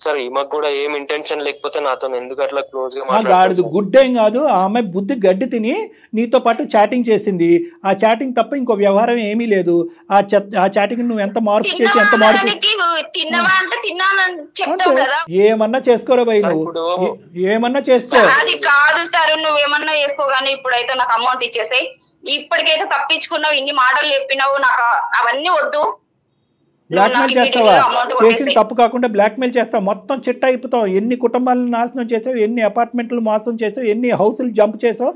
సార్ ఈమెకు కూడా ఏం ఇంటెన్షన్ లేకపోతే నాతో ఎందుకు అట్లా క్లోజ్ గా మాట్లాడదు? గుడ్ ఏం కాదు. ఆ అమ్మాయి బుద్ధి గడ్డి తిని నీతో పాటు చాటింగ్ చేసింది. ఆ చాటింగ్ తప్ప ఇంకో వ్యవహారం ఏమీ లేదు. ఆ చాటింగ్ నువ్వు ఎంత మార్పు చేసి ఏమన్నా చేసుకోరా భయ్, నువ్వు ఏమన్నా చేసుకో. అది కాదు సార్, నువ్వేమన్నా చేసుకో, కానీ ఇప్పుడైతే నాకు అమౌంట్ ఇచ్చేసాయి. ఇప్పటికైతే తప్పించుకున్నావు, ఇన్ని మాటలు చెప్పినావు, నాకు అవన్నీ వద్దు. బ్లాక్మెయిల్ చేస్తావా? చేసిన తప్పు కాకుండా బ్లాక్మెయిల్ చేస్తావు, మొత్తం చిట్ట అయిపోతావు. ఎన్ని కుటుంబాలను నాశనం చేసావు, ఎన్ని అపార్ట్మెంట్లు మోసం చేసావు, ఎన్ని హౌసులు జంప్ చేసావు,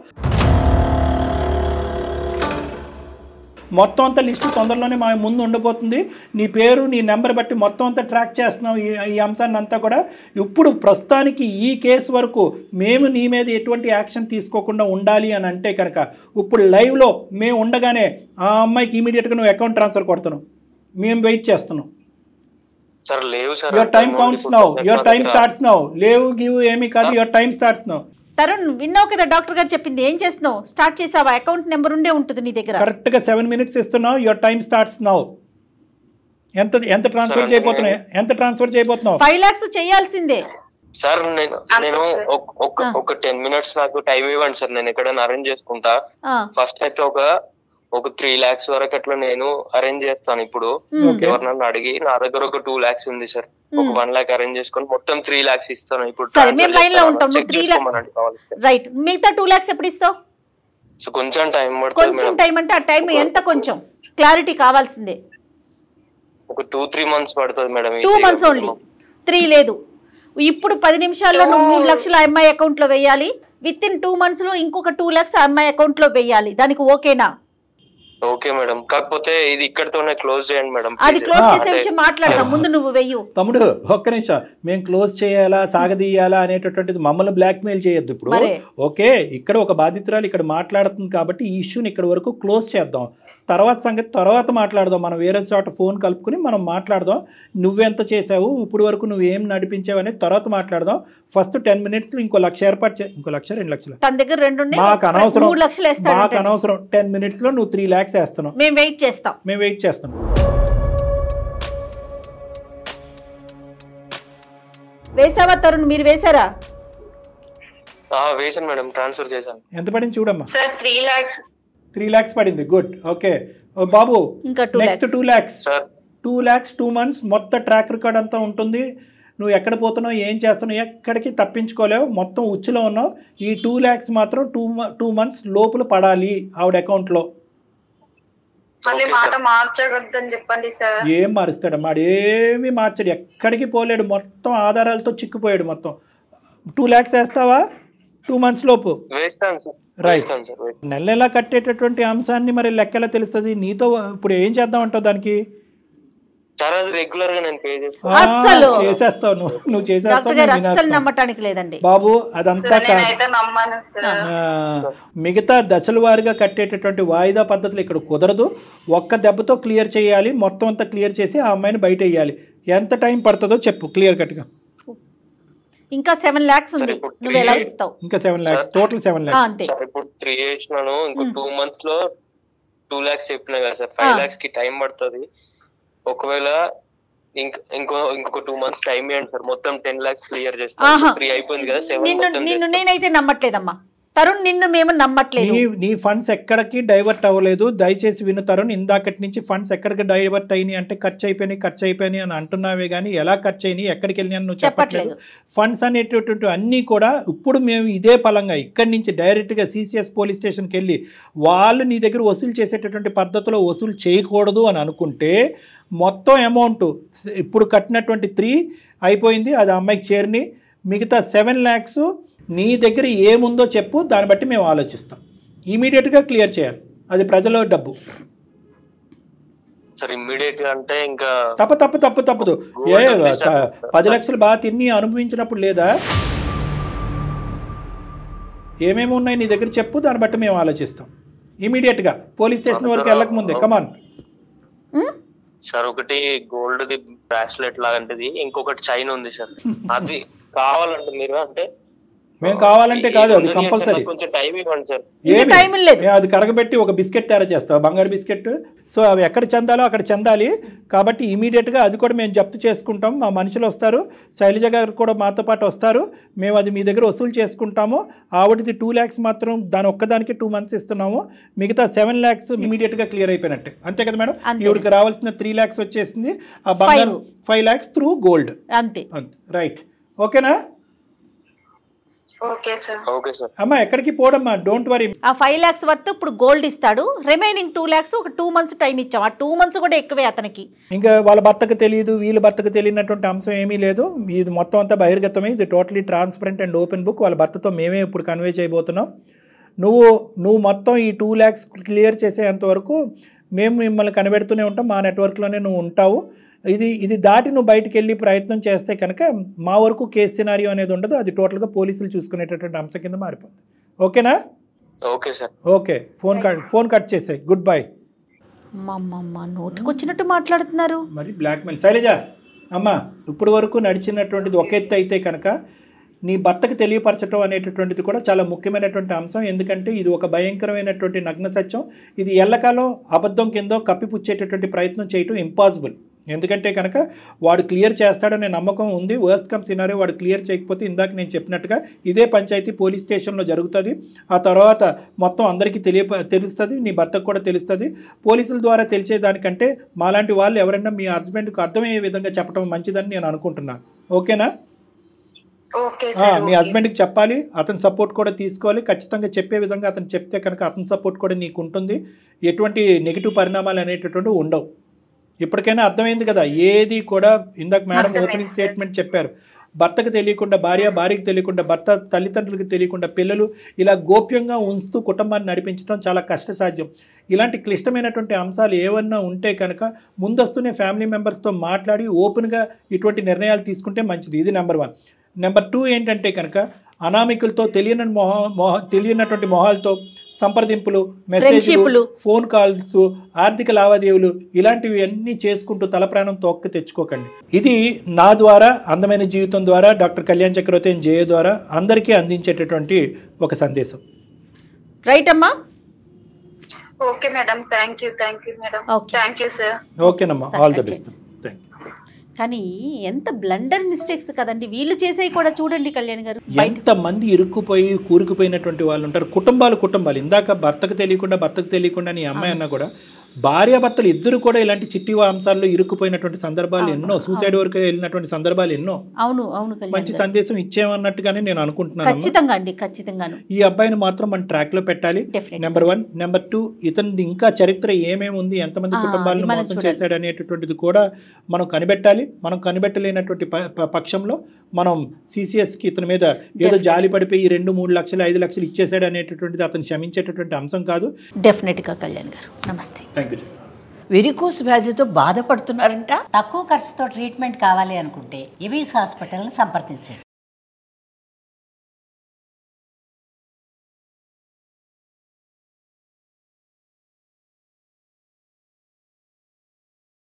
మొత్తం అంతా లిస్టు తొందరలోనే మా ముందు ఉండబోతుంది. నీ పేరు నీ నెంబర్ బట్టి మొత్తం అంతా ట్రాక్ చేస్తున్నావు ఈ అంశాన్ని అంతా కూడా. ఇప్పుడు ప్రస్తుతానికి ఈ కేసు వరకు మేము నీ మీద ఎటువంటి యాక్షన్ తీసుకోకుండా ఉండాలి అని అంటే కనుక ఇప్పుడు లైవ్లో మేము ఉండగానే ఆ అమ్మాయికి ఇమీడియట్గా నువ్వు అకౌంట్ ట్రాన్స్ఫర్ కొడుతున్నావు, మేము వెయిట్ చేస్తున్నాం. Your time counts now, your time starts now. లేవు గివ్ ఏమీ కాదు, your time starts now. Tarun, విన్నావు కదా డాక్టర్ గారు చెప్పింది, ఏం చేస్తున్నావు? స్టార్ట్ చేసావా? అకౌంట్ నెంబర్ ఉండే ఉంటుంది నీ దగ్గర. కరెక్ట్ గా 7 minutes ఇస్తున్నావు. Your time starts now. ఎంత ట్రాన్స్ఫర్ చేయబోతున్నావు? 5 lakhs చేయాల్సిందే సార్. నేను ఒక 10 minutes నాకు టైం ఇవ్వండి సార్, నేను ఎక్కడైనా అరేంజ్ చేసుకుంటా. ఫస్ట్ అయితే ఒక 3 lakhs వరకు అట్లా నేను అరేంజ్ చేస్తాను. ఇప్పుడు ఎవరినన్నా అడిగి నా దగ్గర ఒక 2 lakhs ఉంది సార్, ఒక 1 lakh అరేంజ్ చేసుకొని మొత్తం 3 lakhs ఇస్తాను. ఇప్పుడు రైట్, మిగతా 2 lakhs ఎప్పుడు ఇస్తావు? సో కొంచెం టైం పడుతుంది. కొంచెం టైం అంటే ఆ టైం ఎంత? కొంచెం క్లారిటీ కావాల్సిందే. ఒక 2-3 months పడుతుంది మేడం. 2 months ఓన్లీ, 3 లేదు. ఇప్పుడు 10 నిమిషాల్లో నువ్వు 3 లక్షలు అమ్మాయి అకౌంట్ లో వేయాలి. విత్ ఇన్ 2 months లో ఇంకొక 2 lakhs అమ్మాయి అకౌంట్ లో వేయాలి. దానికి ఓకేనా? ఓకే మేడం, కాకపోతే ఇది ఇక్కడతోనే క్లోజ్ చేయండి మేడం. అది క్లోజ్ చేసే విషయం మాట్లాడదాం, ముందు నువ్వు వెయ్యు. తమ్ముడు ఒక్క నిమిషం, మేము క్లోజ్ చేయాలా సాగదీయాలా అనేటటువంటిది మమ్మల్ని బ్లాక్మెయిల్ చేయొద్దు. ఇప్పుడు ఓకే, ఇక్కడ ఒక బాధితురాలు ఇక్కడ మాట్లాడుతుంది కాబట్టి ఈ ఇష్యూని ఇక్కడ వరకు క్లోజ్ చేద్దాం. తర్వాత సంగతి తర్వాత మాట్లాడదాం. మనం వేరే చోట ఫోన్ కలుపుకుని మనం మాట్లాడదాం. నువ్వెంత చేసావు, ఇప్పుడు వరకు నువ్వేం నడిపించావు అనేది తర్వాత మాట్లాడదాం. ఫస్ట్ 10 minutes ఇంకో 1 lakh ఏర్పాటు చేయి. ఇంకో 1 lakh 2 lakhs తన దగ్గర 2 ఉన్నాయి, మాకు అనవసరం, 3 లక్షలు వేస్తాడు. మాకు అనవసరం. 10 minutes లో నువ్వు 3 lakhs వేస్తున్నావు. మేము వెయిట్ చేస్తాం. వేసావా తరుణ్? మీరు వేసారా? వేసాను మేడం, ట్రాన్స్ఫర్ చేశాను. ఎంత పడింది చూడమ్మా? Sir 3 lakhs. 3 lakhs పడింది. గుడ్. ఓకే బాబు, ఇంకా నెక్స్ట్ 2 lakhs. 2 lakhs 2 months మొత్తం ట్రాక్ రికార్డ్ అంతా ఉంటుంది. నువ్వు ఎక్కడ పోతున్నావు, ఏం చేస్తున్నావు, ఎక్కడికి తప్పించుకోలేవు, మొత్తం ఉచ్చులో ఉన్నావు. ఈ 2 lakhs మాత్రం 2 months లోపల పడాలి ఆవిడ అకౌంట్లో. మాట మార్చగద్దని చెప్పండి సార్. ఏం మారుస్తాడమ్మా? ఏమీ మార్చాడు, ఎక్కడికి పోలేడు, మొత్తం ఆధారాలతో చిక్కుపోయాడు మొత్తం. 2 lakhs వేస్తావా 2 months లోపు? రైట్. నెల కట్టేటటువంటి అంశాన్ని మరి లెక్కలా తెలుస్తుంది. నీతో ఇప్పుడు ఏం చేద్దాం అంటావు దానికి? చేసేస్తావు నువ్వు చేసేస్తావు. నమ్మటానికి లేదండి బాబు, అదంతా మిగతా దశల వారీగా కట్టేటటువంటి వాయిదా పద్ధతులు ఇక్కడ కుదరదు. ఒక్క దెబ్బతో క్లియర్ చేయాలి, మొత్తం అంతా క్లియర్ చేసి ఆ అమ్మాయిని బయట వేయాలి. ఎంత టైం పడుతుందో చెప్పు క్లియర్ కట్గా. ఇంకా 7 lakhs ఉంది, నువ్వు ఎలా ఇస్తావు? ఇంకా 7 lakhs, టోటల్ 7 lakhs. అంతే. ఇప్పుడు 3 చేసినాను, ఇంకో 2 months లో 2 lakhs చెప్పినా కదా సార్. 5 lakhs కి టైం పడుతుంది. ఒకవేళ ఇంకొక 2 months టైం ఇవ్వండి సార్, మొత్తం 10 lakhs క్లియర్ చేస్తాను. 3 అయిపోయింది కదా, 7 నిన్ను నేనైతే నమ్మట్లేదమ్మా తరుణ్, నిన్ను మేము నమ్మట్లేదు. నీ ఫండ్స్ ఎక్కడికి డైవర్ట్ అవ్వలేదు. దయచేసి విను తరుణ్, ఇందాకటి నుంచి ఫండ్స్ ఎక్కడికి డైవర్ట్ అయినాయి అంటే ఖర్చు అయిపోయినాయి అని అంటున్నావే కానీ ఎలా ఖర్చు అయినాయి, ఎక్కడికి వెళ్ళినా నువ్వు చెప్పట్లేదు. ఫండ్స్ అనేటటువంటి అన్నీ కూడా ఇప్పుడు మేము ఇదే పలంగా ఇక్కడి నుంచి డైరెక్ట్గా CCS పోలీస్ స్టేషన్కి వెళ్ళి వాళ్ళు నీ దగ్గర వసూలు చేసేటటువంటి పద్ధతిలో వసూలు చేయకూడదు అని అనుకుంటే మొత్తం అమౌంట్ ఇప్పుడు కట్టినటువంటి 3 అయిపోయింది, అది అమ్మాయికి చేరిని. మిగతా 7 lakhs నీ దగ్గర ఏముందో చెప్పు, దాన్ని బట్టి మేము ఆలోచిస్తాం. ఇమీడియట్గా క్లియర్ చేయాలి, అది ప్రజల డబ్బు. తప్పదు. 10 lakhs బాగా తిని అనుభవించినప్పుడు లేదా? ఏమేమి ఉన్నాయి నీ దగ్గర చెప్పు, దాన్ని బట్టి మేము ఆలోచిస్తాం. ఇమీడియట్గా పోలీస్ స్టేషన్ వరకు వెళ్ళక ముందే. Come on sir. ఒకటి గోల్డ్ ది బ్రాస్లెట్ లాంటిది, ఇంకొకటి చైన్ ఉంది సార్. అది కావాలంటే మీరు అంటే మేము కావాలంటే కాదు, అది కంపల్సరీ. కొంచెం టైం ఇవ్వండి సార్. అది కరగబెట్టి ఒక బిస్కెట్ తయారు చేస్తాం, బంగారు బిస్కెట్. సో అవి ఎక్కడ చెందాలో అక్కడ చెందాలి కాబట్టి ఇమీడియట్గా అది కూడా మేము జప్తు చేసుకుంటాం. మా మనుషులు వస్తారు, శైలజ గారు కూడా మాతో పాటు వస్తారు. మేము అది మీ దగ్గర వసూలు చేసుకుంటాము. ఆవిడది 2 lakhs మాత్రం దాని ఒక్కదానికి 2 months ఇస్తున్నాము. మిగతా 7 lakhs ఇమీడియట్గా క్లియర్ అయిపోయినట్టే. అంతే కదా మేడం? ఈవిడికి రావాల్సిన 3 lakhs వచ్చేసింది. ఆ బంగారు 5 lakhs త్రూ గోల్డ్. అంతే. రైట్, ఓకేనా? Okay sir. Okay sir. అమ్మా ఎక్కడికి పోడమ్మా, డోంట్ వరీ. ఆ 5 lakhs వర్త్ ఇప్పుడు గోల్డ్ ఇస్తాడు, రిమైనింగ్ 2 lakhs ఒక 2 months టైం ఇచ్చాం. ఆ 2 months కూడా ఎక్కువే అతనికి. ఇంకా వాళ్ళ భర్తకు తెలియదు, వీళ్ళ భర్తకు తెలియనటువంటి అంశం ఏమీ లేదు. ఇది మొత్తం అంతా బహిర్గతమే, ఇది totally transparent and open book. వాళ్ళ భర్తతో మేమే ఇప్పుడు కన్వే చేయబోతున్నాం. నువ్వు మొత్తం ఈ 2 lakhs క్లియర్ చేసేంత వరకు మేము మిమ్మల్ని కనిపెడుతూనే ఉంటాం, మా నెట్వర్క్లోనే నువ్వు ఉంటావు. ఇది దాటి నువ్వు బయటికి వెళ్ళి ప్రయత్నం చేస్తే కనుక మా వరకు కేసు సినారియో అనేది ఉండదు, అది టోటల్గా పోలీసులు చూసుకునేటటువంటి అంశం కింద మారిపోతుంది. ఓకేనా? Okay sir. Okay, phone cut చేసాయి. Good bye. అమ్మమ్మ నోటికొచ్చినట్టు మాట్లాడుతున్నారు. మరి బ్లాక్మెయిల్. శైలజ అమ్మ, ఇప్పుడు వరకు నడిచినటువంటిది ఒక ఎత్తు అయితే కనుక నీ భర్తకు తెలియపరచడం అనేటటువంటిది కూడా చాలా ముఖ్యమైనటువంటి అంశం. ఎందుకంటే ఇది ఒక భయంకరమైనటువంటి నగ్న సత్యం. ఇది ఎల్లకాలం అబద్ధం కిందో కప్పిపుచ్చేటటువంటి ప్రయత్నం చేయటం ఇంపాసిబుల్. ఎందుకంటే కనుక వాడు క్లియర్ చేస్తాడనే నమ్మకం ఉంది. వర్స్ట్ కమ్ సినారియో వాడు క్లియర్ చేయకపోతే ఇందాక నేను చెప్పినట్టుగా ఇదే పంచాయతీ పోలీస్ స్టేషన్లో జరుగుతుంది. ఆ తర్వాత మొత్తం అందరికీ తెలుస్తుంది, నీ భర్తకు కూడా తెలుస్తుంది. పోలీసుల ద్వారా తెలిసేదానికంటే మాలాంటి వాళ్ళు ఎవరైనా మీ హస్బెండ్కి అర్థమయ్యే విధంగా చెప్పడం మంచిదని నేను అనుకుంటున్నాను. ఓకేనా? మీ హస్బెండ్కి చెప్పాలి, అతని సపోర్ట్ కూడా తీసుకోవాలి. ఖచ్చితంగా చెప్పే విధంగా అతను చెప్తే కనుక అతని సపోర్ట్ కూడా నీకు ఉంటుంది. ఎటువంటి నెగిటివ్ పరిణామాలు అనేటటువంటి ఉండవు. ఇప్పటికైనా అర్థమైంది కదా, ఏది కూడా ఇందాక మేడం ఓపెనింగ్ స్టేట్మెంట్ చెప్పారు, భర్తకు తెలియకుండా భార్యకి తెలియకుండా, భర్త తల్లిదండ్రులకు తెలియకుండా పిల్లలు ఇలా గోప్యంగా ఉంచుతూ కుటుంబాన్ని నడిపించడం చాలా కష్టసాధ్యం. ఇలాంటి క్లిష్టమైనటువంటి అంశాలు ఏమన్నా ఉంటే కనుక ముందస్తునే ఫ్యామిలీ మెంబర్స్తో మాట్లాడి ఓపెన్గా ఇటువంటి నిర్ణయాలు తీసుకుంటే మంచిది. ఇది నెంబర్ 1. నెంబర్ 2 ఏంటంటే కనుక అనామికులతో తెలియనటువంటి మొహాలతో సంప్రదింపులు, మెసేజ్లు, ఫోన్ కాల్స్, ఆర్థిక లావాదేవీలు ఇలాంటివి అన్నీ చేసుకుంటూ తల ప్రాణం తోక్కి తెచ్చుకోకండి. ఇది నా ద్వారా, అందమైన జీవితం ద్వారా, డాక్టర్ కళ్యాణ్ చక్రవర్తి జయ ద్వారా అందరికీ అందించేటటువంటి ఒక సందేశం. రైట్ అమ్మా? Okay madam, thank you madam, thank you sir. ఓకేనమ్మా, ఆల్ ది బెస్ట్. కానీ ఎంత బ్లండర్ మిస్టేక్స్ కదండి వీళ్ళు చేసేవి కూడా. చూడండి కళ్యాణ్ గారు, ఎంతమంది ఇరుక్కుపోయి కూరుకుపోయినటువంటి వాళ్ళు ఉంటారు. కుటుంబాలు ఇందాక భర్తకు తెలియకుండా నీ అమ్మాయి అన్నా కూడా భార్యాభర్తలు ఇద్దరు కూడా ఇలాంటి చిట్టి అంశాల్లో ఇరుక్కుపోయినటువంటి సందర్భాలు ఎన్నో, సూసైడ్ వరకు వెళ్ళినటువంటి సందర్భాలు ఎన్నో. అవును, మంచి సందేశం ఇచ్చేమన్నట్టుగానే నేను అనుకుంటున్నాను. ఖచ్చితంగా ఈ అబ్బాయిని మాత్రం మన ట్రాక్ లో పెట్టాలి. నెంబర్ 1. నెంబర్ 2, ఇతని ఇంకా చరిత్ర ఏమేమి ఉంది, ఎంతమంది కుటుంబాలను మోసం చేశాడు అనేటటువంటిది కూడా మనం కనిపెట్టాలి. మనం కనిపెట్టలేనటువంటి పక్షంలో మనం CCSకి ఇతని మీద ఏదో జాలి పడిపోయి 2-3 లక్షలు 5 లక్షలు ఇచ్చేసాడు అనేటటువంటిది అతను క్షమించేటటువంటి అంశం కాదు. డెఫినెట్గా కళ్యాణ్ గారు, నమస్తే. వెరికోస్ వ్యాధితో బాధపడుతున్నారంట. తక్కువ ఖర్చుతో ట్రీట్మెంట్ కావాలి అనుకుంటే ఎవిస్ హాస్పిటల్ని సంప్రదించండి.